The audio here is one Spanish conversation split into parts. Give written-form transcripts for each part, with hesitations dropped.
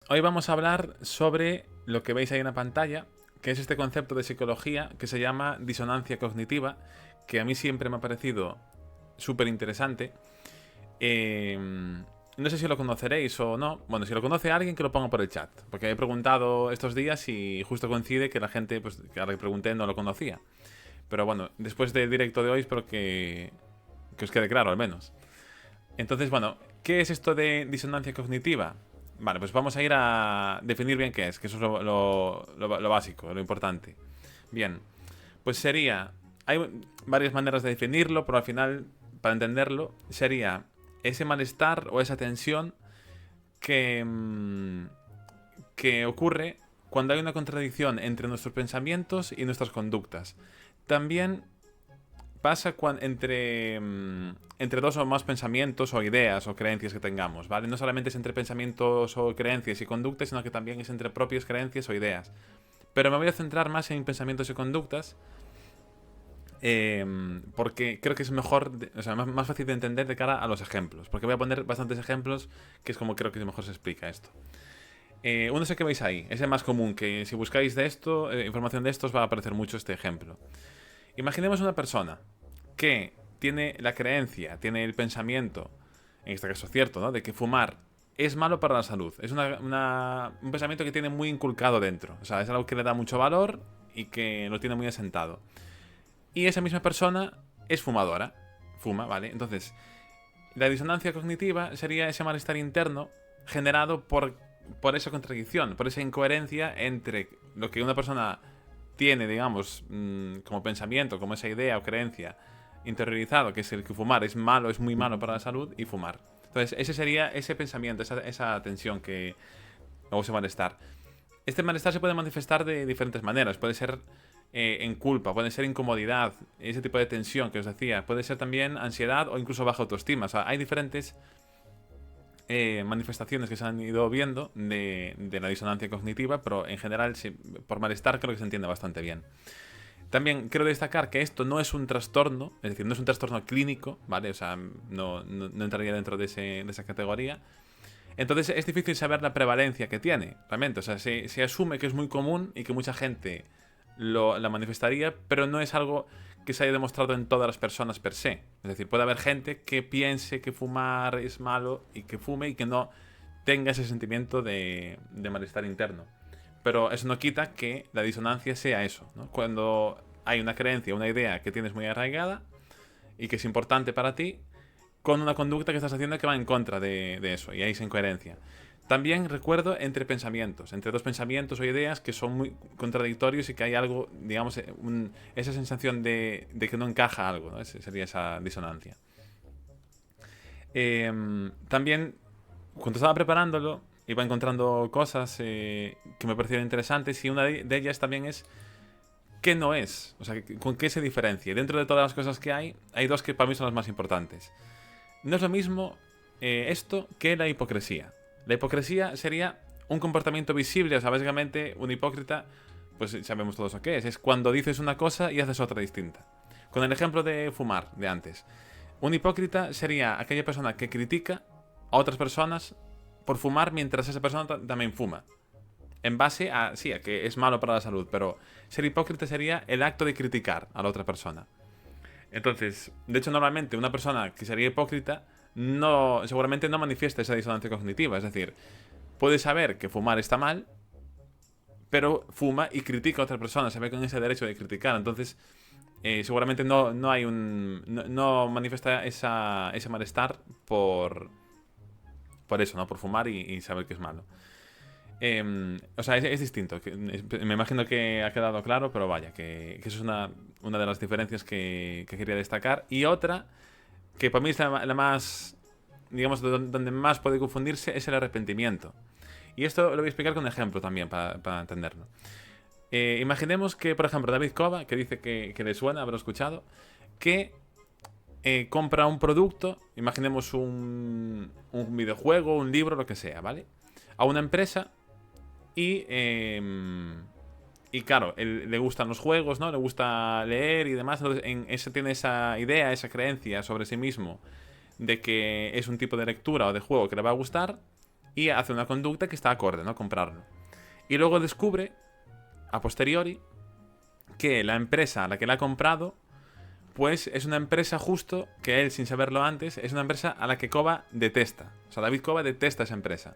Hoy vamos a hablar sobre lo que veis ahí en la pantalla, que es este concepto de psicología que se llama disonancia cognitiva, que a mí siempre me ha parecido súper interesante. Eh, no sé si lo conoceréis o no. Bueno, si lo conoce alguien, que lo ponga por el chat, porque he preguntado estos días y justo coincide que la gente, pues, que a la que pregunté no lo conocía. Pero bueno, después del directo de hoy espero que os quede claro al menos. Entonces, bueno, ¿qué es esto de disonancia cognitiva? Vale, pues vamos a ir a definir bien qué es, que eso es lo básico, lo importante. Bien, pues sería... Hay varias maneras de definirlo, pero al final, para entenderlo, sería ese malestar o esa tensión que, que ocurre cuando hay una contradicción entre nuestros pensamientos y nuestras conductas. También pasa entre dos o más pensamientos o ideas o creencias que tengamos, ¿vale? No solamente es entre pensamientos o creencias y conductas, sino que también es entre propias creencias o ideas. Pero me voy a centrar más en pensamientos y conductas porque creo que es mejor, o sea, más fácil de entender de cara a los ejemplos. Porque voy a poner bastantes ejemplos, que es como creo que mejor se explica esto. Uno es el que veis ahí, es el más común, que si buscáis de esto, información de esto, os va a aparecer mucho este ejemplo. Imaginemos una persona que tiene la creencia, tiene el pensamiento, en este caso cierto, ¿no? De que fumar es malo para la salud. Es un pensamiento que tiene muy inculcado dentro. O sea, es algo que le da mucho valor y que lo tiene muy asentado. Y esa misma persona es fumadora. Fuma, ¿vale? Entonces, la disonancia cognitiva sería ese malestar interno generado por esa contradicción, por esa incoherencia entre lo que una persona tiene, digamos, como pensamiento, como esa idea o creencia interiorizado, que es el que fumar es malo, es muy malo para la salud, y fumar. Entonces, ese sería ese pensamiento, esa tensión o ese malestar. Este malestar se puede manifestar de diferentes maneras. Puede ser en culpa, puede ser incomodidad, ese tipo de tensión que os decía. Puede ser también ansiedad o incluso baja autoestima. O sea, hay diferentes manifestaciones que se han ido viendo de la disonancia cognitiva, pero en general, por malestar, creo que se entiende bastante bien. También quiero destacar que esto no es un trastorno, es decir, no es un trastorno clínico, ¿vale? O sea, no entraría dentro de esa categoría. Entonces es difícil saber la prevalencia que tiene, realmente. O sea, se asume que es muy común y que mucha gente la manifestaría, pero no es algo que se haya demostrado en todas las personas per se. Es decir, puede haber gente que piense que fumar es malo y que fume y que no tenga ese sentimiento de malestar interno. Pero eso no quita que la disonancia sea eso, ¿no? Cuando hay una creencia, una idea que tienes muy arraigada y que es importante para ti, con una conducta que estás haciendo que va en contra de eso, y ahí es incoherencia. También recuerdo entre pensamientos, entre dos pensamientos o ideas que son muy contradictorios y que hay algo, digamos, esa sensación de que no encaja algo, ¿no? Sería esa disonancia. También, cuando estaba preparándolo, iba encontrando cosas que me parecieron interesantes y una de ellas también es qué no es, o sea, con qué se diferencia. Dentro de todas las cosas que hay dos que para mí son las más importantes. No es lo mismo esto que la hipocresía. La hipocresía sería un comportamiento visible, o sea, básicamente un hipócrita, pues sabemos todos lo que es cuando dices una cosa y haces otra distinta. Con el ejemplo de fumar de antes. Un hipócrita sería aquella persona que critica a otras personas por fumar mientras esa persona también fuma. En base a, sí, a que es malo para la salud, pero ser hipócrita sería el acto de criticar a la otra persona. Entonces, de hecho, normalmente una persona que sería hipócrita seguramente no manifiesta esa disonancia cognitiva. Es decir, puede saber que fumar está mal, pero fuma y critica a otra persona, se ve con ese derecho de criticar. Entonces, seguramente no hay no manifiesta ese malestar por eso, ¿no? Por fumar y saber que es malo. O sea, es distinto. Me imagino que ha quedado claro, pero vaya, que eso es una de las diferencias que quería destacar. Y otra, que para mí es la más, digamos, donde más puede confundirse, es el arrepentimiento. Y esto lo voy a explicar con un ejemplo también para entenderlo. Imaginemos que, por ejemplo, David Cova, que dice que le suena, haberlo escuchado, que compra un producto, imaginemos un videojuego, un libro, lo que sea, ¿vale? A una empresa y claro, le gustan los juegos, ¿no? Le gusta leer y demás. Entonces, tiene esa idea, esa creencia sobre sí mismo de que es un tipo de lectura o de juego que le va a gustar y hace una conducta que está acorde, ¿no? Comprarlo. Y luego descubre, a posteriori, que la empresa a la que la ha comprado, pues es una empresa justo que él, sin saberlo antes, es una empresa a la que Koba detesta. O sea, David Koba detesta esa empresa.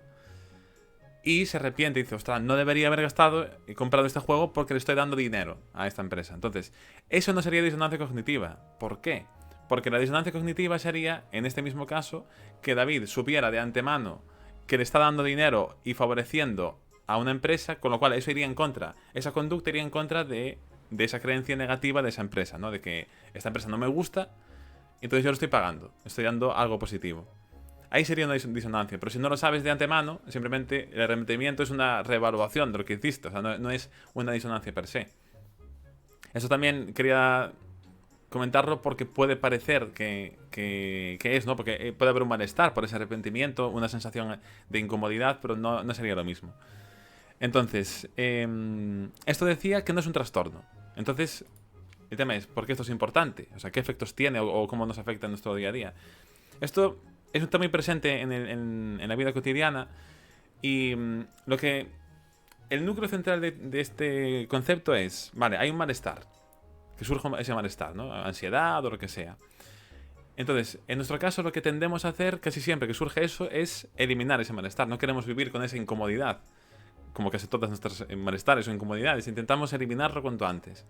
Y se arrepiente y dice, ostras, no debería haber gastado y comprado este juego porque le estoy dando dinero a esta empresa. Entonces, eso no sería disonancia cognitiva. ¿Por qué? Porque la disonancia cognitiva sería, en este mismo caso, que David supiera de antemano que le está dando dinero y favoreciendo a una empresa, con lo cual eso iría en contra. Esa conducta iría en contra de esa creencia negativa de esa empresa, ¿no? De que esta empresa no me gusta, entonces yo lo estoy pagando. Estoy dando algo positivo. Ahí sería una disonancia, pero si no lo sabes de antemano, simplemente el arrepentimiento es una reevaluación de lo que hiciste, o sea, no es una disonancia per se. Eso también quería comentarlo porque puede parecer que es, ¿no? Porque puede haber un malestar por ese arrepentimiento, una sensación de incomodidad, pero no sería lo mismo. Entonces, esto decía que no es un trastorno. Entonces, el tema es, ¿por qué esto es importante? O sea, ¿qué efectos tiene o cómo nos afecta en nuestro día a día? Esto está muy presente en la vida cotidiana y lo que el núcleo central de este concepto es, vale, hay un malestar, que surge ese malestar, ¿no? Ansiedad o lo que sea. Entonces, en nuestro caso lo que tendemos a hacer casi siempre que surge eso es eliminar ese malestar. No queremos vivir con esa incomodidad, como casi todas nuestras malestares o incomodidades. Intentamos eliminarlo cuanto antes.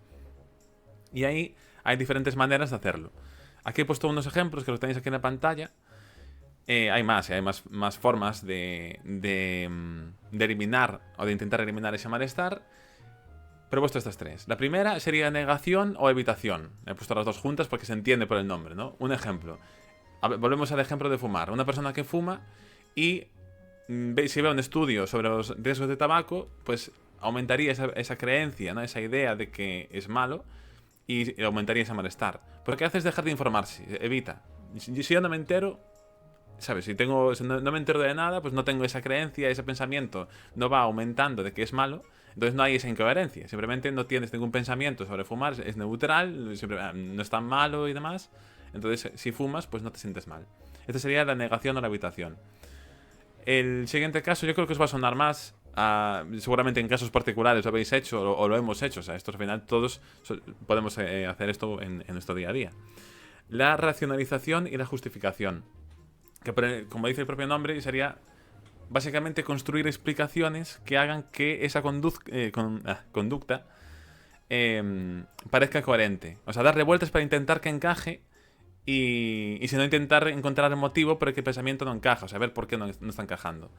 Y ahí hay diferentes maneras de hacerlo. Aquí he puesto unos ejemplos que los tenéis aquí en la pantalla. Hay más formas de eliminar o de intentar eliminar ese malestar. Pero he puesto estas tres. La primera sería negación o evitación. He puesto las dos juntas porque se entiende por el nombre, ¿no? Un ejemplo. Volvemos al ejemplo de fumar. Una persona que fuma y si ve un estudio sobre los riesgos de tabaco, pues aumentaría esa creencia, ¿no? Esa idea de que es malo y aumentaría ese malestar. Pero lo que hace es dejar de informarse. Evita. Si yo no me entero, ¿sabes? Si no me entero de nada, pues no tengo esa creencia, ese pensamiento no va aumentando de que es malo, entonces no hay esa incoherencia. Simplemente no tienes ningún pensamiento sobre fumar, es neutral, no es tan malo y demás. Entonces, si fumas, pues no te sientes mal. Esta sería la negación o la evitación. El siguiente caso yo creo que os va a sonar más. Seguramente en casos particulares lo habéis hecho o lo hemos hecho. O sea, esto al final todos podemos hacer esto en nuestro día a día. La racionalización y la justificación. Que, como dice el propio nombre, sería básicamente construir explicaciones que hagan que esa conducta parezca coherente. O sea, darle vueltas para intentar que encaje y si no, intentar encontrar el motivo por el que el pensamiento no encaja. O sea, ver por qué no está encajando.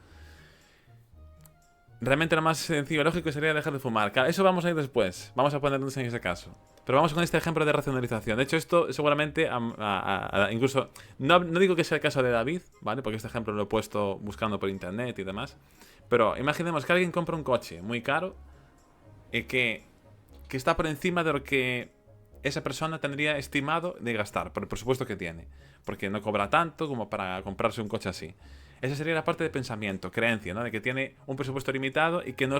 Realmente lo más sencillo y lógico sería dejar de fumar. Claro, eso vamos a ir después. Vamos a ponernos en ese caso. Pero vamos con este ejemplo de racionalización. De hecho, esto seguramente incluso... No digo que sea el caso de David, ¿vale? Porque este ejemplo lo he puesto buscando por internet y demás. Pero imaginemos que alguien compra un coche muy caro que está por encima de lo que esa persona tendría estimado de gastar, por el presupuesto que tiene. Porque no cobra tanto como para comprarse un coche así. Esa sería la parte de pensamiento, creencia, ¿no? De que tiene un presupuesto limitado y que no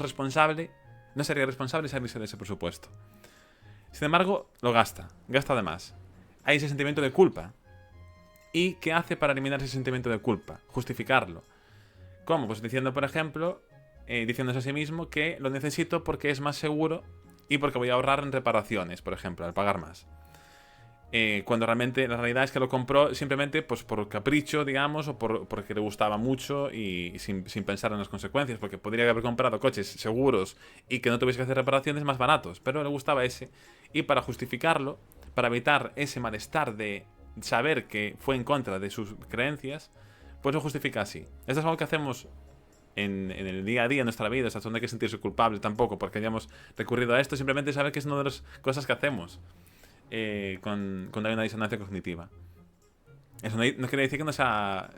sería responsable salirse de ese presupuesto. Sin embargo, lo gasta de más. Hay ese sentimiento de culpa. ¿Y qué hace para eliminar ese sentimiento de culpa? Justificarlo. ¿Cómo? Pues diciendo, por ejemplo, diciéndose a sí mismo que lo necesito porque es más seguro y porque voy a ahorrar en reparaciones, por ejemplo, al pagar más. Cuando realmente la realidad es que lo compró simplemente pues por capricho, digamos, o porque le gustaba mucho y sin pensar en las consecuencias, porque podría haber comprado coches seguros y que no tuviese que hacer reparaciones más baratos, pero le gustaba ese. Y para justificarlo, para evitar ese malestar de saber que fue en contra de sus creencias, pues lo justifica así. Esto es algo que hacemos en el día a día, en nuestra vida. O sea, no hay que sentirse culpable tampoco porque hayamos recurrido a esto, simplemente saber que es una de las cosas que hacemos. Cuando hay una disonancia cognitiva. Eso no quiere decir que no sea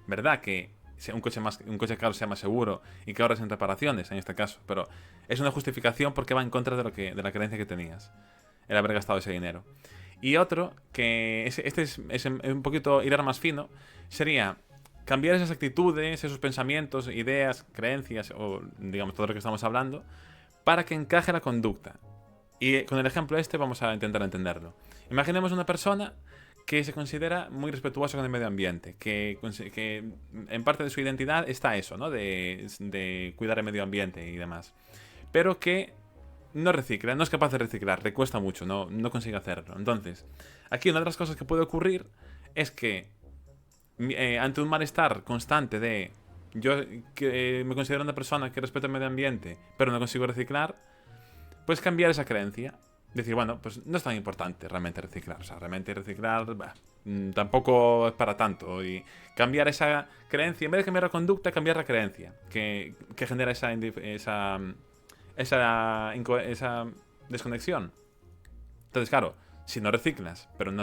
verdad que un coche caro sea más seguro y que ahorres en reparaciones en este caso, pero es una justificación porque va en contra de la creencia que tenías, el haber gastado ese dinero. Y otro, que es un poquito hilar más fino, sería cambiar esas actitudes, esos pensamientos, ideas, creencias o digamos todo lo que estamos hablando para que encaje la conducta. Y con el ejemplo vamos a intentar entenderlo. Imaginemos una persona que se considera muy respetuoso con el medio ambiente, que en parte de su identidad está eso, ¿no? De cuidar el medio ambiente y demás. Pero que no recicla, no es capaz de reciclar, le cuesta mucho, no consigue hacerlo. Entonces, aquí una de las cosas que puede ocurrir es que ante un malestar constante de yo que me considero una persona que respeta el medio ambiente, pero no consigo reciclar, puedes cambiar esa creencia. Decir, bueno, pues no es tan importante realmente reciclar. O sea, realmente reciclar tampoco es para tanto. Y cambiar esa creencia, en vez de cambiar la conducta, cambiar la creencia que genera esa desconexión. Entonces, claro, si no reciclas, pero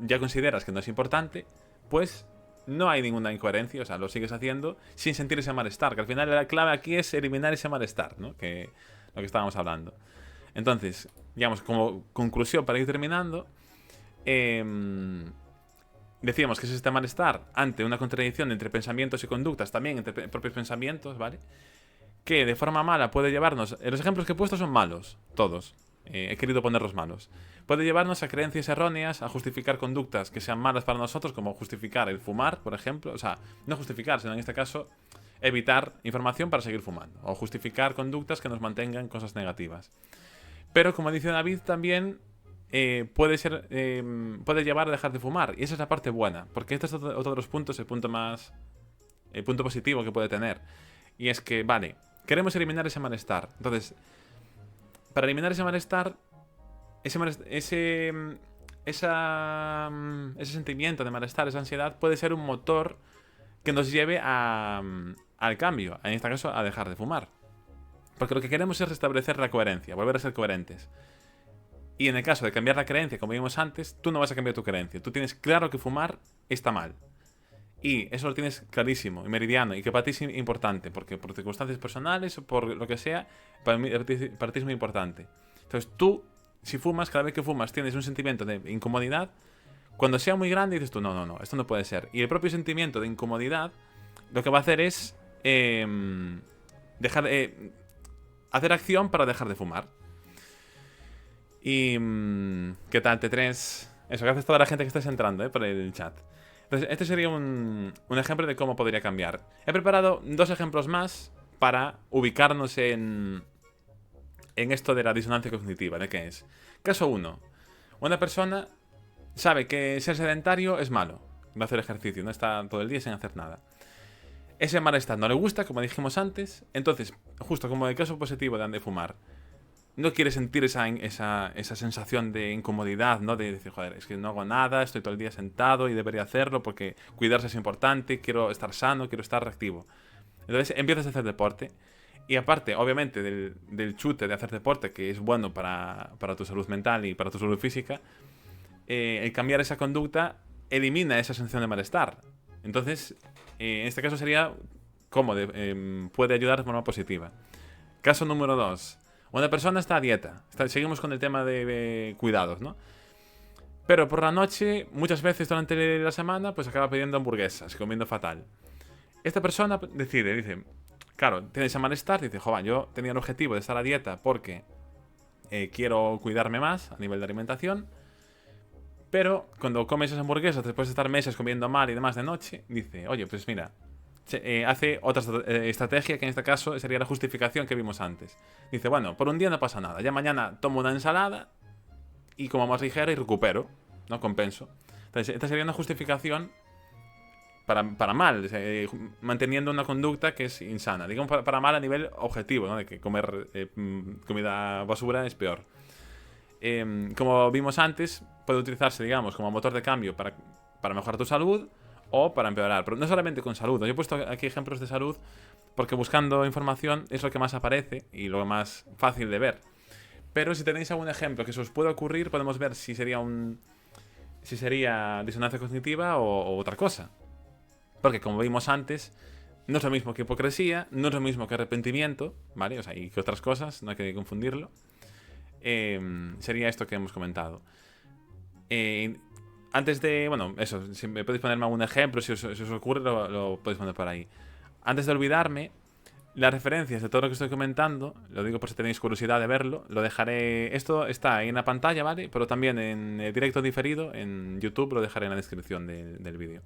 ya consideras que no es importante, pues no hay ninguna incoherencia. O sea, lo sigues haciendo sin sentir ese malestar. Que al final la clave aquí es eliminar ese malestar, ¿no? Que lo que estábamos hablando. Entonces, digamos, como conclusión para ir terminando, decíamos que es este malestar ante una contradicción entre pensamientos y conductas, también entre propios pensamientos, ¿vale? Que de forma mala puede llevarnos... Los ejemplos que he puesto son malos, todos. He querido ponerlos malos. Puede llevarnos a creencias erróneas, a justificar conductas que sean malas para nosotros, como justificar el fumar, por ejemplo. O sea, no justificar, sino en este caso evitar información para seguir fumando. O justificar conductas que nos mantengan cosas negativas. Pero, como dice David, también puede llevar a dejar de fumar. Y esa es la parte buena. Porque este es otro de los puntos, el punto positivo que puede tener. Y es que, vale, queremos eliminar ese malestar. Entonces, para eliminar ese malestar, ese sentimiento de malestar, esa ansiedad, puede ser un motor que nos lleve al cambio. En este caso, a dejar de fumar. Porque lo que queremos es restablecer la coherencia, volver a ser coherentes. Y en el caso de cambiar la creencia, como vimos antes, tú no vas a cambiar tu creencia. Tú tienes claro que fumar está mal. Y eso lo tienes clarísimo y meridiano. Y que para ti es importante. Porque por circunstancias personales o por lo que sea, para ti es muy importante. Entonces tú, si fumas, cada vez que fumas tienes un sentimiento de incomodidad. Cuando sea muy grande dices tú, no, esto no puede ser. Y el propio sentimiento de incomodidad lo que va a hacer es hacer acción para dejar de fumar. Y... ¿qué tal, T3? Eso, gracias a toda la gente que estáis entrando por el chat. Entonces, este sería un ejemplo de cómo podría cambiar. He preparado 2 ejemplos más para ubicarnos en esto de la disonancia cognitiva. ¿De qué es? Caso 1. Una persona sabe que ser sedentario es malo. No hacer ejercicio, no está todo el día sin hacer nada. Ese malestar no le gusta, como dijimos antes. Entonces, justo como el caso positivo de fumar, no quiere sentir esa sensación de incomodidad, ¿no? De decir, joder, es que no hago nada, estoy todo el día sentado y debería hacerlo porque cuidarse es importante, quiero estar sano, quiero estar reactivo. Entonces empiezas a hacer deporte. Y aparte, obviamente, del chute de hacer deporte, que es bueno para tu salud mental y para tu salud física, el cambiar esa conducta elimina esa sensación de malestar. Entonces, en este caso sería cómodo, puede ayudar de forma positiva. Caso número 2. Una persona está a dieta. Seguimos con el tema de cuidados, ¿no? Pero por la noche, muchas veces durante la semana, pues acaba pidiendo hamburguesas, comiendo fatal. Esta persona dice, claro, tiene ese malestar, dice, joder, yo tenía el objetivo de estar a dieta porque quiero cuidarme más a nivel de alimentación. Pero cuando come esas hamburguesas, después de estar meses comiendo mal y demás de noche, dice, oye, pues mira, hace otra estrategia que en este caso sería la justificación que vimos antes. Dice, bueno, por un día no pasa nada, ya mañana tomo una ensalada y como más ligera y recupero, ¿no? Compenso. Entonces, esta sería una justificación para mal, manteniendo una conducta que es insana. Digamos para mal a nivel objetivo, ¿no? De que comer comida basura es peor. Como vimos antes, puede utilizarse, digamos, como motor de cambio para mejorar tu salud o para empeorar. Pero no solamente con salud. Yo he puesto aquí ejemplos de salud porque buscando información es lo que más aparece y lo más fácil de ver. Pero si tenéis algún ejemplo que se os pueda ocurrir, podemos ver si sería disonancia cognitiva o otra cosa. Porque como vimos antes, no es lo mismo que hipocresía, no es lo mismo que arrepentimiento, ¿vale? O sea, y que otras cosas, no hay que confundirlo. Sería esto que hemos comentado. Antes de... Bueno, eso, si me podéis ponerme algún ejemplo, si os ocurre, lo podéis poner por ahí. Antes de olvidarme, las referencias de todo lo que estoy comentando, lo digo por si tenéis curiosidad de verlo, lo dejaré, esto está ahí en la pantalla, ¿vale? Pero también en el directo diferido, en YouTube, lo dejaré en la descripción del vídeo.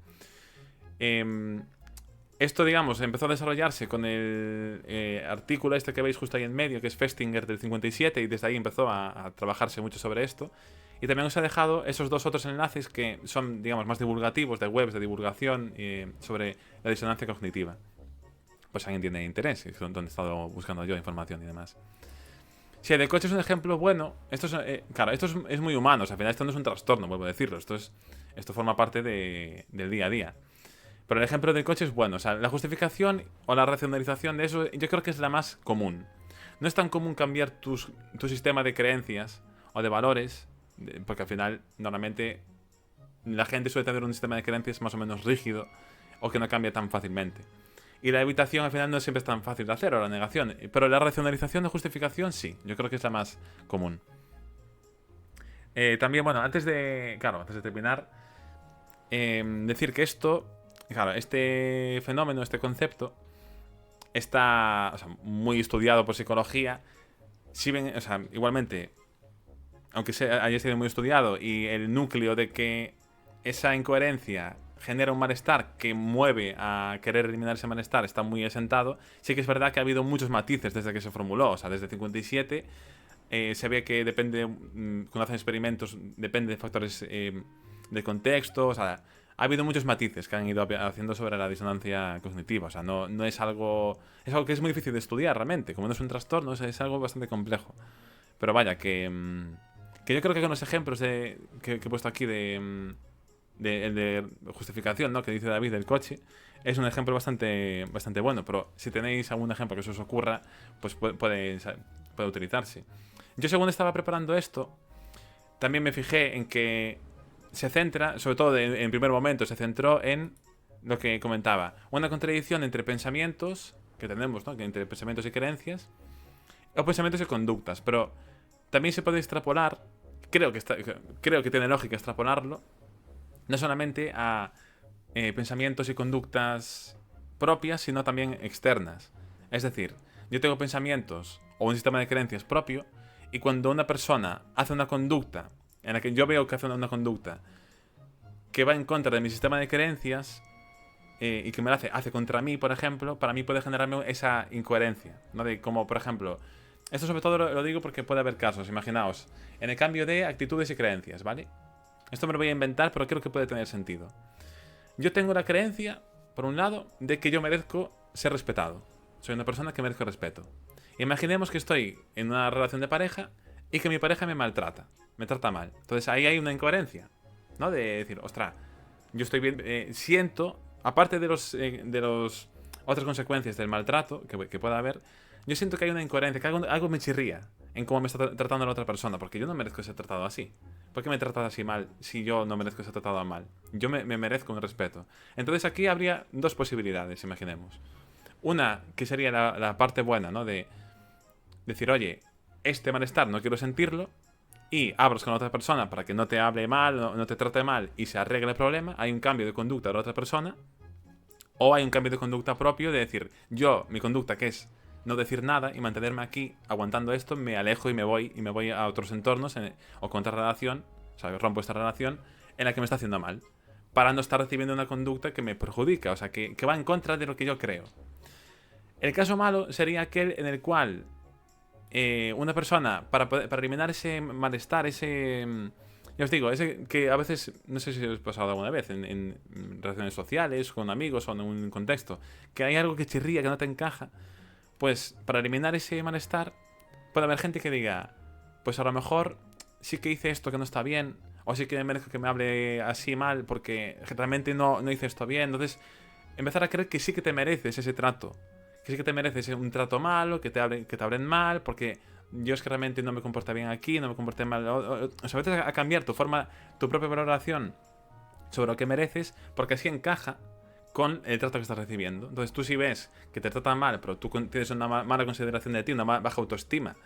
Esto, digamos, empezó a desarrollarse con el artículo este que veis justo ahí en medio, que es Festinger del 57, y desde ahí empezó a trabajarse mucho sobre esto. Y también os he dejado esos dos otros enlaces que son, digamos, más divulgativos, de webs de divulgación sobre la disonancia cognitiva. Pues alguien tiene interés, es donde he estado buscando yo información y demás. Si el del coche es un ejemplo bueno, esto es, claro, esto es muy humano, o sea, al final esto no es un trastorno, vuelvo a decirlo, esto forma parte del día a día. Pero el ejemplo del coche es bueno, o sea, la justificación o la racionalización de eso yo creo que es la más común. No es tan común cambiar tu sistema de creencias o de valores, porque al final, normalmente, la gente suele tener un sistema de creencias más o menos rígido o que no cambia tan fácilmente. Y la evitación al final no siempre es tan fácil de hacer, o la negación. Pero la racionalización de justificación sí, yo creo que es la más común. También, bueno, antes de terminar, decir que esto, claro, este fenómeno, este concepto, está, o sea, muy estudiado por psicología. Si ven, o sea, igualmente, aunque haya sido muy estudiado y el núcleo de que esa incoherencia genera un malestar que mueve a querer eliminar ese malestar está muy asentado, sí que es verdad que ha habido muchos matices desde que se formuló. O sea, desde el 57 se ve que depende, cuando hacen experimentos, depende de factores de contexto. O sea, ha habido muchos matices que han ido haciendo sobre la disonancia cognitiva. O sea, no es algo... Es algo que es muy difícil de estudiar realmente. Como no es un trastorno, es algo bastante complejo. Pero vaya, que yo creo que con los ejemplos que he puesto aquí de justificación, ¿no?, que dice David del coche, es un ejemplo bastante bueno. Pero si tenéis algún ejemplo que se os ocurra, pues puede utilizarse. Yo, según estaba preparando esto, también me fijé en que se centra, sobre todo en primer momento, se centró en lo que comentaba, una contradicción entre pensamientos que tenemos, ¿no?, que entre pensamientos y creencias, o pensamientos y conductas. Pero también se puede extrapolar, creo que tiene lógica extrapolarlo, no solamente a pensamientos y conductas propias, sino también externas. Es decir, yo tengo pensamientos o un sistema de creencias propio, y cuando una persona hace una conducta en la que yo veo que hace una conducta que va en contra de mi sistema de creencias y que me la hace contra mí, por ejemplo, para mí puede generarme esa incoherencia, ¿no? De como, por ejemplo, esto sobre todo lo digo porque puede haber casos, imaginaos, en el cambio de actitudes y creencias, ¿vale? Esto me lo voy a inventar, pero creo que puede tener sentido. Yo tengo la creencia, por un lado, de que yo merezco ser respetado. Soy una persona que merezco respeto. Imaginemos que estoy en una relación de pareja y que mi pareja me maltrata, me trata mal. Entonces ahí hay una incoherencia, ¿no? De decir, ostras, yo estoy bien, siento, aparte de los otras consecuencias del maltrato que pueda haber, yo siento que hay una incoherencia, que algo me chirría en cómo me está tratando la otra persona, porque yo no merezco ser tratado así. ¿Por qué me tratas así mal si yo no merezco ser tratado mal? Yo me merezco un respeto. Entonces aquí habría dos posibilidades, imaginemos. Una, que sería la parte buena, ¿no? De decir, oye, este malestar no quiero sentirlo, y abres con la otra persona para que no te hable mal, no te trate mal y se arregle el problema. Hay un cambio de conducta de la otra persona, o hay un cambio de conducta propio de decir, mi conducta, que es no decir nada y mantenerme aquí aguantando esto, me alejo y me voy a otros entornos o con otra relación, o sea, rompo esta relación en la que me está haciendo mal, para no estar recibiendo una conducta que me perjudica, o sea, que va en contra de lo que yo creo. El caso malo sería aquel en el cual una persona, para eliminar ese malestar, ya os digo, ese que a veces, no sé si os ha pasado alguna vez, en relaciones sociales, con amigos o en un contexto, que hay algo que chirría, que no te encaja, pues para eliminar ese malestar, puede haber gente que diga, pues a lo mejor sí que hice esto que no está bien, o sí que merezco que me hable así mal, porque realmente no hice esto bien. Entonces, empezar a creer que sí que te mereces ese trato, que sí que te mereces un trato malo, que te hablen mal, porque yo es que realmente no me comporté bien aquí, no me comporté mal. O sea, a veces a cambiar tu propia valoración sobre lo que mereces, porque así encaja con el trato que estás recibiendo. Entonces tú, si ves que te tratan mal, pero tú tienes una mala consideración de ti, una baja autoestima,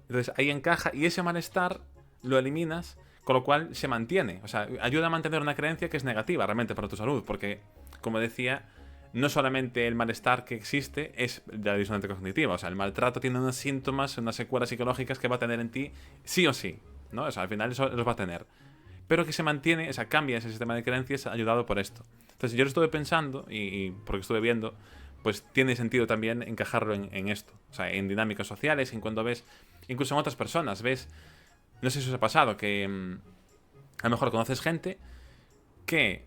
entonces ahí encaja y ese malestar lo eliminas, con lo cual se mantiene. O sea, ayuda a mantener una creencia que es negativa realmente para tu salud, porque, como decía, no solamente el malestar que existe es de la disonancia cognitiva. O sea, el maltrato tiene unos síntomas, unas secuelas psicológicas que va a tener en ti sí o sí, ¿no? O sea, al final eso los va a tener. Pero que se mantiene, o sea, cambia ese sistema de creencias ayudado por esto. Entonces yo lo estuve pensando, y porque estuve viendo, pues tiene sentido también encajarlo en esto. O sea, en dinámicas sociales, en cuando ves, incluso en otras personas, ves, no sé si os ha pasado, que a lo mejor conoces gente que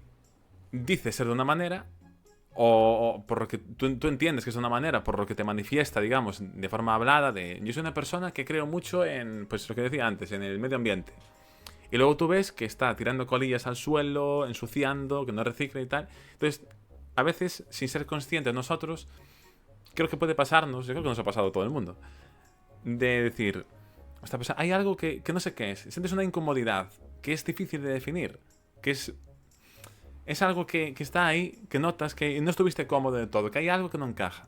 dice ser de una manera, o por lo que tú entiendes que es de una manera, por lo que te manifiesta, digamos, de forma hablada, de yo soy una persona que creo mucho en, pues lo que decía antes, en el medio ambiente. Y luego tú ves que está tirando colillas al suelo, ensuciando, que no recicla y tal. Entonces, a veces, sin ser conscientes nosotros, creo que puede pasarnos, yo creo que nos ha pasado a todo el mundo, de decir, hostia, pues hay algo que no sé qué es. Sientes una incomodidad que es difícil de definir, que es algo que está ahí, que notas que no estuviste cómodo de todo, que hay algo que no encaja.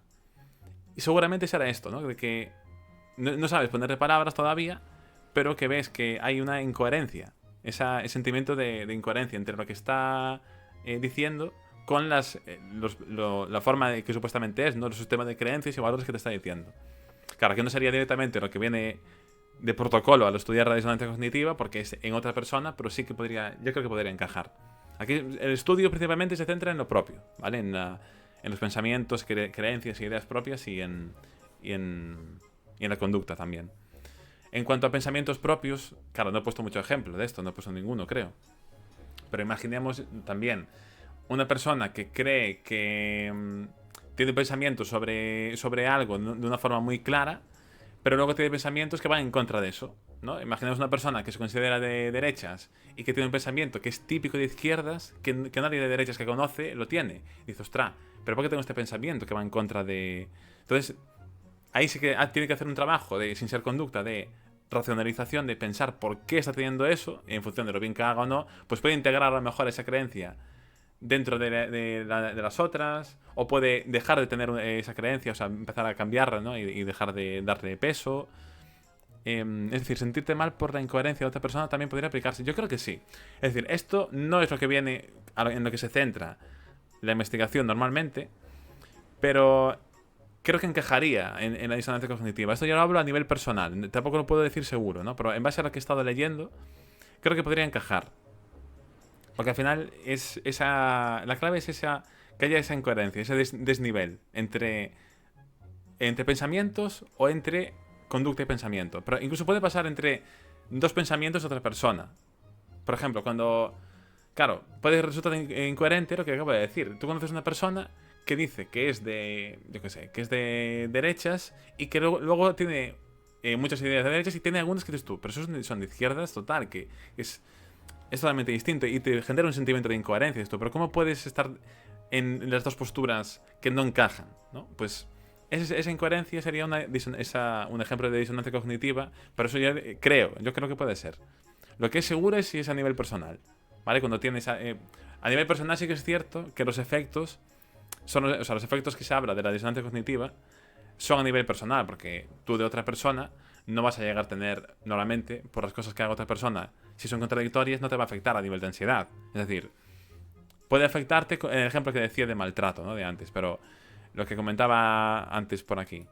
Y seguramente será esto, ¿no? De que no sabes ponerle palabras todavía, pero que ves que hay una incoherencia. Ese sentimiento de incoherencia entre lo que está diciendo con la forma de que supuestamente es, ¿no? El sistema de creencias y valores que te está diciendo. Claro, que no sería directamente lo que viene de protocolo al estudiar la disonancia cognitiva, porque es en otra persona, pero sí que podría, yo creo que podría encajar. Aquí el estudio principalmente se centra en lo propio, ¿vale? En los pensamientos, creencias y ideas propias y en la conducta también. En cuanto a pensamientos propios, claro, no he puesto mucho ejemplo de esto, no he puesto ninguno, creo. Pero imaginemos también una persona que cree que tiene pensamientos sobre algo de una forma muy clara, pero luego tiene pensamientos que van en contra de eso, ¿no? Imaginemos una persona que se considera de derechas y que tiene un pensamiento que es típico de izquierdas, que nadie de derechas que conoce lo tiene. Y dice, ostras, ¿pero por qué tengo este pensamiento que va en contra de...? Entonces, ahí sí que tiene que hacer un trabajo de, sin ser conducta, de racionalización, de pensar por qué está teniendo eso, y en función de lo bien que haga o no, pues puede integrar a lo mejor esa creencia dentro de las otras, o puede dejar de tener esa creencia, o sea, empezar a cambiarla, ¿no? Y dejar de darle peso. Es decir, sentirte mal por la incoherencia de otra persona también podría aplicarse. Yo creo que sí. Es decir, esto no es lo que viene en lo que se centra la investigación normalmente, pero creo que encajaría en la disonancia cognitiva. Esto yo lo hablo a nivel personal, tampoco lo puedo decir seguro, ¿no? Pero en base a lo que he estado leyendo, creo que podría encajar. Porque al final la clave es que haya esa incoherencia, ese desnivel entre pensamientos o entre conducta y pensamiento. Pero incluso puede pasar entre dos pensamientos de otra persona. Por ejemplo, cuando... Claro, puede resultar incoherente lo que acabo de decir. Tú conoces a una persona que dice que es de... Yo qué sé, que es de derechas y que luego tiene muchas ideas de derechas y tiene algunas que dices tú, pero esos son de izquierdas total, que es totalmente distinto y te genera un sentimiento de incoherencia esto. Pero ¿cómo puedes estar en las dos posturas que no encajan, ¿no? Pues esa incoherencia sería un ejemplo de disonancia cognitiva, pero eso yo creo que puede ser. Lo que es seguro es si es a nivel personal, ¿vale? Cuando tienes a nivel personal sí que es cierto que los efectos o sea, los efectos que se habla de la disonancia cognitiva son a nivel personal, porque tú de otra persona no vas a llegar a tener, normalmente, por las cosas que haga otra persona, si son contradictorias, no te va a afectar a nivel de ansiedad. Es decir, puede afectarte el ejemplo que decía de maltrato, ¿no? De antes, pero lo que comentaba antes por aquí.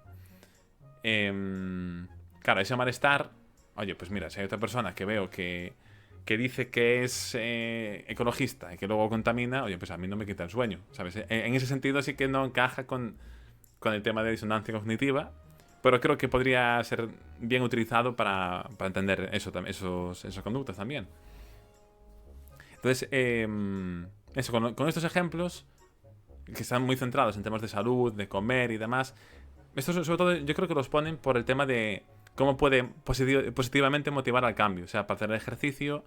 Claro, ese malestar, oye, pues mira, si hay otra persona que veo que dice que es ecologista y que luego contamina, oye, pues a mí no me quita el sueño, ¿sabes? En ese sentido sí que no encaja con el tema de disonancia cognitiva, pero creo que podría ser bien utilizado para entender esas conductas también. Entonces, eso, con estos ejemplos, que están muy centrados en temas de salud, de comer y demás, estos sobre todo yo creo que los ponen por el tema de cómo puede positivamente motivar al cambio. O sea, para hacer el ejercicio,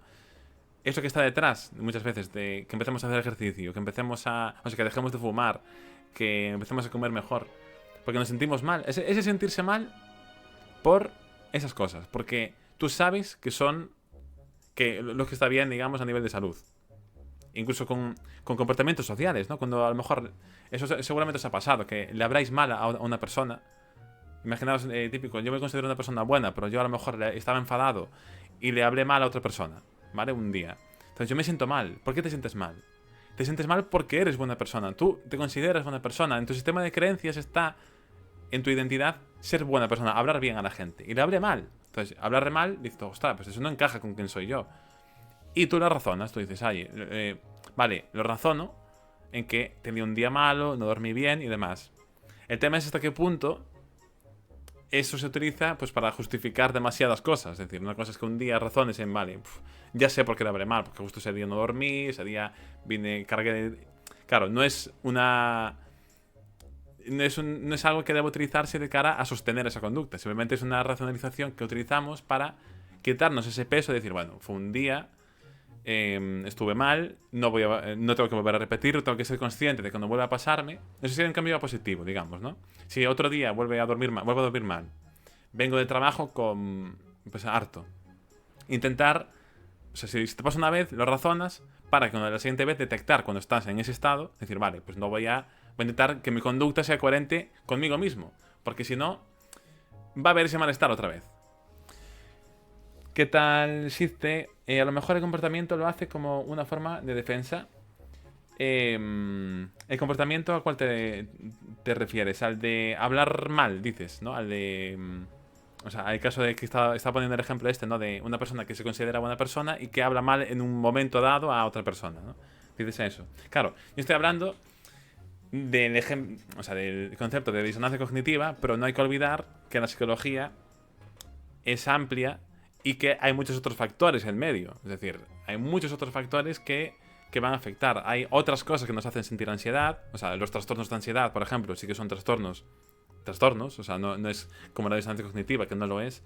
eso que está detrás, muchas veces, de que empecemos a hacer ejercicio, que empecemos o sea, que dejemos de fumar, que empecemos a comer mejor. Porque nos sentimos mal. Ese sentirse mal por esas cosas. Porque tú sabes que son lo que está bien, digamos, a nivel de salud. Incluso con comportamientos sociales, ¿no? Cuando a lo mejor, eso seguramente os ha pasado, que le habráis mal a una persona. Imaginaos, típico, yo me considero una persona buena, pero yo a lo mejor estaba enfadado y le hablé mal a otra persona, ¿vale? Un día. Entonces yo me siento mal. ¿Por qué te sientes mal? te sientes mal porque eres buena persona. Tú te consideras buena persona. En tu sistema de creencias está, en tu identidad, ser buena persona, hablar bien a la gente. Y le hablé mal. Entonces, hablarle mal, dices, ostras, pues eso no encaja con quién soy yo. Y tú lo razonas, tú dices, vale, lo razono en que tenía un día malo, no dormí bien y demás. El tema es hasta qué punto eso se utiliza pues para justificar demasiadas cosas. Es decir, una cosa es que un día razones en, vale, ya sé por qué le hablé mal, porque justo ese día no dormí, ese día cargué de... Claro, no es una... No es algo que deba utilizarse de cara a sostener esa conducta. Simplemente es una racionalización que utilizamos para quitarnos ese peso de decir, bueno, fue un día, estuve mal, no tengo que volver a repetirlo, tengo que ser consciente de que cuando vuelva a pasarme. Eso sería un cambio positivo, digamos, ¿no? Si otro día vuelvo a dormir mal, vengo de trabajo pues harto. Intentar, o sea, si te pasa una vez, lo razonas para que la siguiente vez detectar cuando estás en ese estado, decir, vale, pues voy a intentar que mi conducta sea coherente conmigo mismo, porque si no, va a haber ese malestar otra vez. ¿Qué tal existe? A lo mejor el comportamiento lo hace como una forma de defensa. ¿El comportamiento a cuál te refieres? Al de hablar mal, dices, ¿no? Al de... o sea, hay caso de que estaba poniendo el ejemplo ¿no? De una persona que se considera buena persona y que habla mal en un momento dado a otra persona, ¿no? Dices eso. Claro, yo estoy hablando del concepto de disonancia cognitiva, pero no hay que olvidar que la psicología es amplia y que hay muchos otros factores en medio. Es decir, hay muchos otros factores que van a afectar. Hay otras cosas que nos hacen sentir ansiedad. O sea, los trastornos de ansiedad, por ejemplo, sí que son trastornos. O sea, no es como la disonancia cognitiva, que no lo es.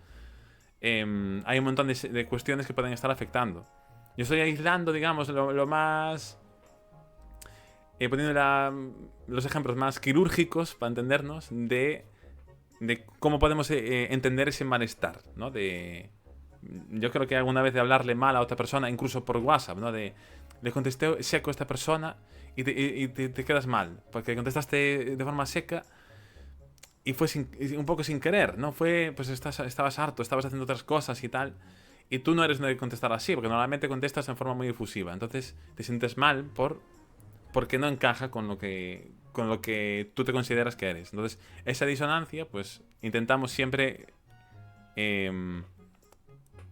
Hay un montón de cuestiones que pueden estar afectando. Yo estoy aislando, digamos, lo más... poniendo los ejemplos más quirúrgicos, para entendernos, de cómo podemos entender ese malestar, ¿no? Yo creo que alguna vez de hablarle mal a otra persona, incluso por WhatsApp, ¿no? Le contesté seco a esta persona y te quedas mal, porque contestaste de forma seca y fue un poco sin querer, ¿no? Fue, pues estabas harto, estabas haciendo otras cosas y tal, y tú no eres de contestar así, porque normalmente contestas en forma muy efusiva, entonces te sientes mal porque no encaja con lo que tú te consideras que eres. Entonces, esa disonancia, pues intentamos siempre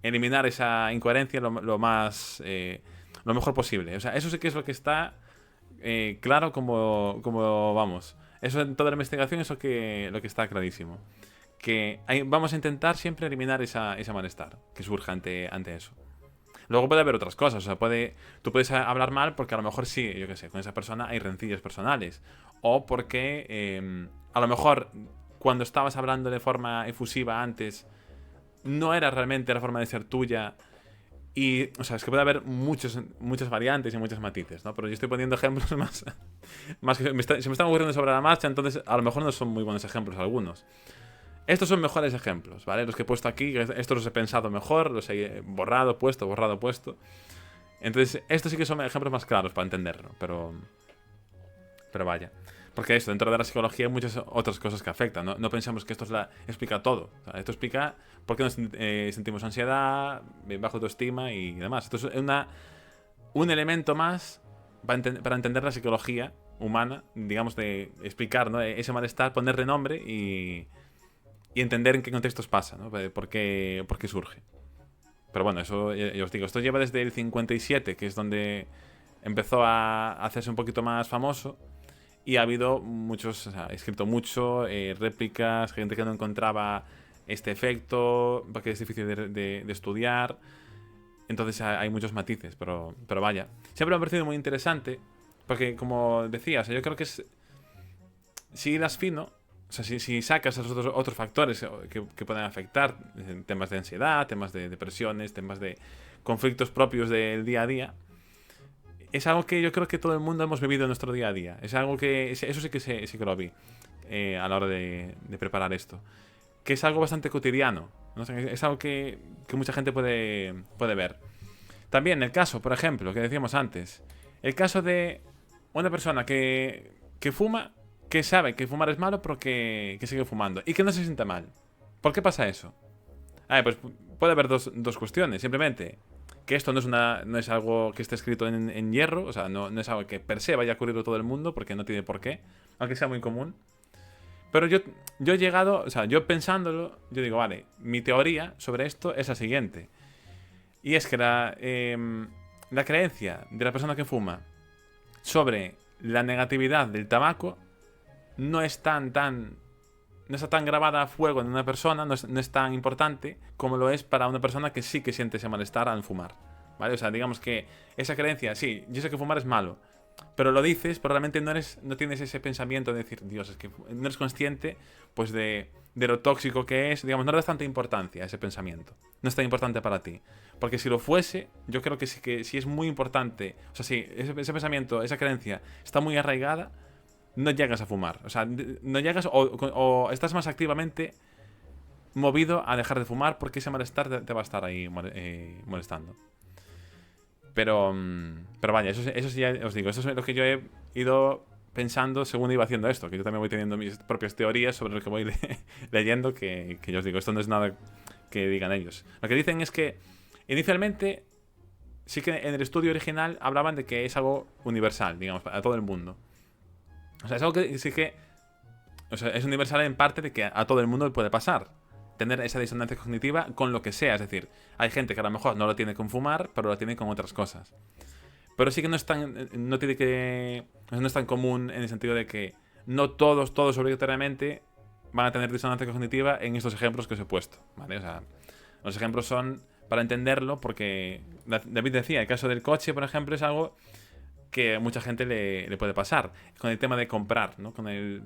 eliminar esa incoherencia lo mejor posible. O sea, eso sí que es lo que está claro como vamos. Eso en toda la investigación es lo que está clarísimo. Que vamos a intentar siempre eliminar ese malestar que surja ante eso. Luego puede haber otras cosas, o sea, tú puedes hablar mal porque a lo mejor sí, yo qué sé, con esa persona hay rencillas personales. O porque a lo mejor cuando estabas hablando de forma efusiva antes, no era realmente la forma de ser tuya. Y, o sea, es que puede haber muchas variantes y muchos matices, ¿no? Pero yo estoy poniendo ejemplos más que se me están ocurriendo sobre la marcha, entonces a lo mejor no son muy buenos ejemplos algunos. Estos son mejores ejemplos, ¿vale? Los que he puesto aquí, estos los he pensado mejor, los he borrado, puesto. Entonces, estos sí que son ejemplos más claros para entenderlo, pero vaya. Porque dentro de la psicología hay muchas otras cosas que afectan, ¿no? No pensamos que esto explica todo. O sea, esto explica por qué nos sentimos ansiedad, baja autoestima y demás. Esto es un elemento más para entender la psicología humana, digamos, de explicar, ¿no? Ese malestar, ponerle nombre y entender en qué contextos pasa, ¿no? ¿Por qué surge? Pero bueno, eso ya os digo, esto lleva desde el 57, que es donde empezó a hacerse un poquito más famoso, y ha habido muchos, o sea, he escrito mucho, réplicas, gente que no encontraba este efecto, porque es difícil de estudiar, entonces hay muchos matices, pero vaya. Siempre me ha parecido muy interesante, porque como decía, o sea, yo creo que si irás fino. O sea, si sacas esos otros factores que pueden afectar, temas de ansiedad, temas de depresiones, temas de conflictos propios del día a día, es algo que yo creo que todo el mundo hemos vivido en nuestro día a día. Es algo que... Eso sí que lo vi a la hora de preparar esto. Que es algo bastante cotidiano, ¿no? Es algo que mucha gente puede ver. También el caso, por ejemplo, que decíamos antes. El caso de una persona que fuma, que sabe que fumar es malo, pero que sigue fumando y que no se siente mal. ¿Por qué pasa eso? Pues puede haber dos cuestiones. Simplemente que esto no es algo que esté escrito en hierro, o sea, no es algo que per se vaya a ocurrir a todo el mundo, porque no tiene por qué, aunque sea muy común. Pero yo he llegado, o sea, yo pensándolo, yo digo, vale, mi teoría sobre esto es la siguiente. Y es que la creencia de la persona que fuma sobre la negatividad del tabaco no es no está tan grabada a fuego en una persona, no es tan importante como lo es para una persona que sí que siente ese malestar al fumar, ¿vale? O sea, digamos que esa creencia, sí, yo sé que fumar es malo, pero lo dices, pero realmente no tienes ese pensamiento de decir, Dios, es que no eres consciente pues de lo tóxico que es, digamos, no le das tanta importancia a ese pensamiento, no es tan importante para ti. Porque si lo fuese, yo creo que sí es muy importante, o sea, si ese pensamiento, esa creencia está muy arraigada, no llegas a fumar. O sea, no llegas o estás más activamente movido a dejar de fumar porque ese malestar te va a estar ahí molestando. Pero vaya, eso sí ya os digo, eso es lo que yo he ido pensando según iba haciendo esto, que yo también voy teniendo mis propias teorías sobre lo que voy leyendo, que yo os digo, esto no es nada que digan ellos. Lo que dicen es que inicialmente sí que en el estudio original hablaban de que es algo universal, digamos, para todo el mundo. O sea, es algo que sí que... O sea, es universal en parte de que a todo el mundo le puede pasar. Tener esa disonancia cognitiva con lo que sea. Es decir, hay gente que a lo mejor no lo tiene con fumar, pero lo tiene con otras cosas. Pero sí que no es tan... No tiene que... No es tan común en el sentido de que no todos obligatoriamente van a tener disonancia cognitiva en estos ejemplos que os he puesto, ¿vale? O sea, los ejemplos son para entenderlo porque David decía, el caso del coche, por ejemplo, es algo que a mucha gente le puede pasar. Con el tema de comprar, ¿no? Con el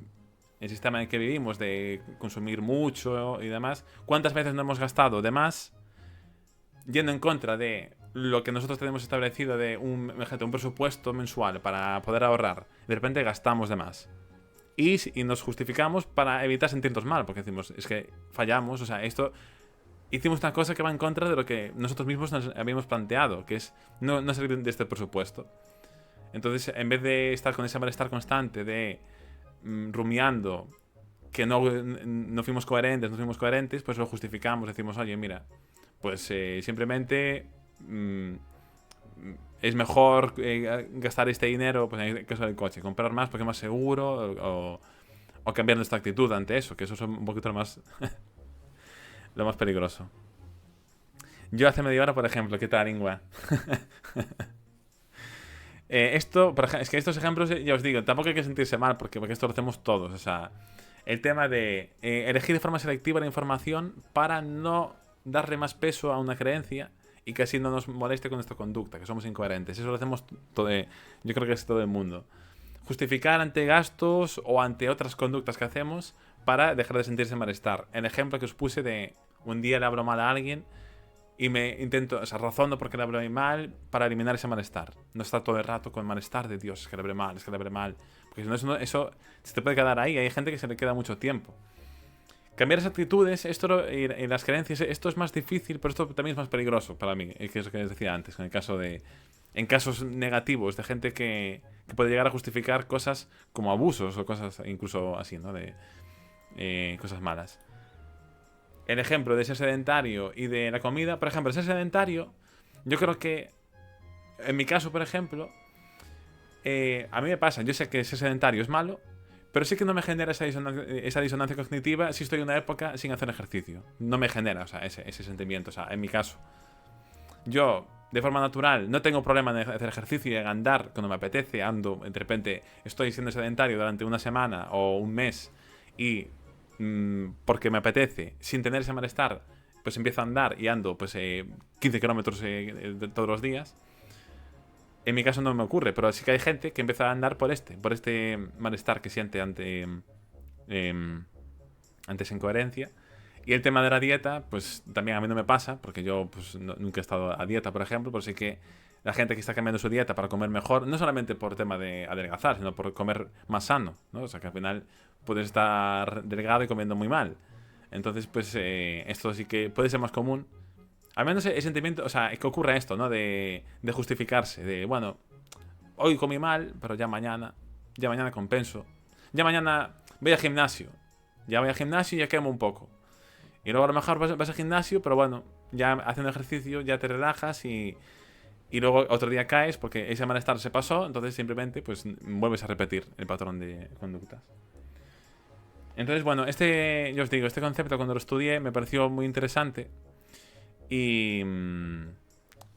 sistema en el que vivimos de consumir mucho y demás. ¿Cuántas veces no hemos gastado de más yendo en contra de lo que nosotros tenemos establecido de un presupuesto mensual para poder ahorrar? De repente gastamos de más. Y nos justificamos para evitar sentirnos mal, porque decimos, es que fallamos, o sea, hicimos una cosa que va en contra de lo que nosotros mismos nos habíamos planteado, que es no salir de este presupuesto. Entonces, en vez de estar con ese malestar constante de rumiando que no fuimos coherentes, pues lo justificamos, decimos, oye, mira, pues simplemente es mejor gastar este dinero, pues en el caso del coche, comprar más porque es más seguro, o cambiar nuestra actitud ante eso, que eso es un poquito lo más peligroso. Yo hace media hora, por ejemplo, ¿qué tal, Ingua? Es que estos ejemplos, ya os digo, tampoco hay que sentirse mal porque esto lo hacemos todos. O sea, el tema de elegir de forma selectiva la información para no darle más peso a una creencia y que así no nos moleste con nuestra conducta, que somos incoherentes. Eso lo hacemos yo creo que es todo el mundo. Justificar ante gastos o ante otras conductas que hacemos para dejar de sentirse malestar. El ejemplo que os puse de un día le hablo mal a alguien y me intento, o sea, razono porque le hablé mal para eliminar ese malestar. No estar todo el rato con el malestar de Dios, es que le hablé mal, es que le hablé mal. Porque si no, eso se te puede quedar ahí. Hay gente que se le queda mucho tiempo. Cambiar las actitudes y las creencias, esto es más difícil, pero esto también es más peligroso para mí, que es lo que les decía antes, en casos negativos de gente que puede llegar a justificar cosas como abusos o cosas incluso así, ¿no? De cosas malas. El ejemplo de ser sedentario y de la comida, por ejemplo, ser sedentario, yo creo que en mi caso, por ejemplo, a mí me pasa, yo sé que ser sedentario es malo, pero sí que no me genera esa disonancia cognitiva si estoy en una época sin hacer ejercicio. No me genera, o sea, ese sentimiento, o sea, en mi caso. Yo, de forma natural, no tengo problema en hacer ejercicio y en andar cuando me apetece, ando, de repente estoy siendo sedentario durante una semana o un mes y porque me apetece, sin tener ese malestar, pues empiezo a andar y ando pues 15 kilómetros todos los días. En mi caso no me ocurre, pero sí que hay gente que empieza a andar por este malestar que siente ante esa incoherencia. Y el tema de la dieta, pues también a mí no me pasa, porque yo pues, nunca he estado a dieta, por ejemplo, pero sí que la gente que está cambiando su dieta para comer mejor, no solamente por tema de adelgazar, sino por comer más sano, ¿no? O sea, que al final puedes estar delgado y comiendo muy mal. Entonces, pues esto sí que puede ser más común. Al menos el sentimiento, o sea, es que ocurre esto, ¿no? De justificarse, de, bueno, hoy comí mal, pero ya mañana compenso. Ya mañana voy al gimnasio. Ya voy al gimnasio y ya quemo un poco. Y luego a lo mejor vas al gimnasio, pero bueno, ya haciendo ejercicio ya te relajas y luego otro día caes porque ese malestar se pasó, entonces simplemente pues vuelves a repetir el patrón de conductas. Entonces, bueno, yo os digo, este concepto cuando lo estudié me pareció muy interesante y,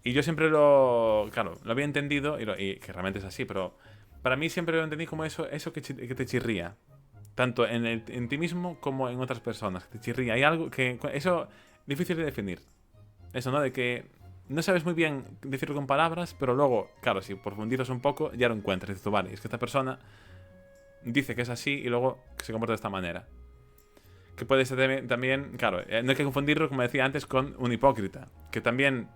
y yo siempre claro, lo había entendido y que realmente es así, pero para mí siempre lo entendí como eso que te chirría, tanto en ti mismo como en otras personas, que te chirría. Hay algo que, eso, difícil de definir, eso, ¿no? De que no sabes muy bien decirlo con palabras, pero luego, claro, si profundizas un poco, ya lo encuentras. Y dices tú, vale, es que esta persona dice que es así y luego se comporta de esta manera. Que puede ser también, claro, no hay que confundirlo, como decía antes, con un hipócrita. Que también,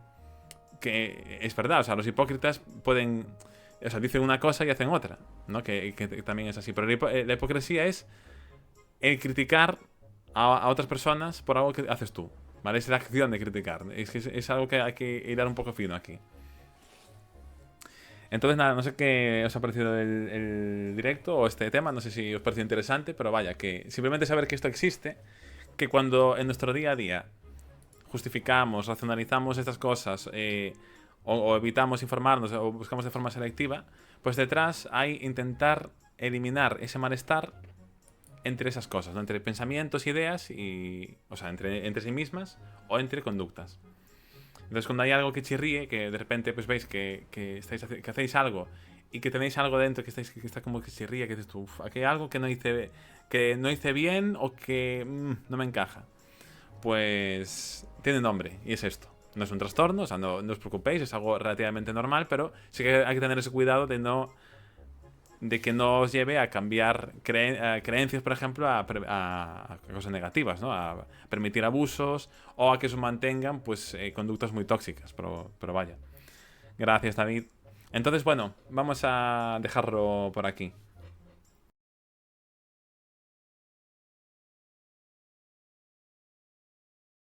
que es verdad, o sea, los hipócritas pueden, o sea, dicen una cosa y hacen otra, ¿no? Que también es así. Pero la hipocresía es el criticar a otras personas por algo que haces tú, ¿vale? Es la acción de criticar. Es algo que hay que hilar un poco fino aquí. Entonces, nada, no sé qué os ha parecido el directo o este tema, no sé si os pareció interesante, pero vaya, que simplemente saber que esto existe, que cuando en nuestro día a día justificamos, racionalizamos estas cosas o evitamos informarnos o buscamos de forma selectiva, pues detrás hay intentar eliminar ese malestar entre esas cosas, ¿no? Entre pensamientos, ideas y, o sea, entre sí mismas o entre conductas. Entonces, cuando hay algo que chirríe, que de repente pues veis que hacéis algo y que tenéis algo dentro que está como que chirría, que dices tú, aquí hay algo que no hice bien o que no me encaja, pues tiene nombre y es esto. No es un trastorno, o sea, no os preocupéis, es algo relativamente normal, pero sí que hay que tener ese cuidado de que no os lleve a cambiar creencias, por ejemplo, a cosas negativas, ¿no? A permitir abusos o a que se mantengan pues conductas muy tóxicas, pero vaya. Gracias, David. Entonces, bueno, vamos a dejarlo por aquí.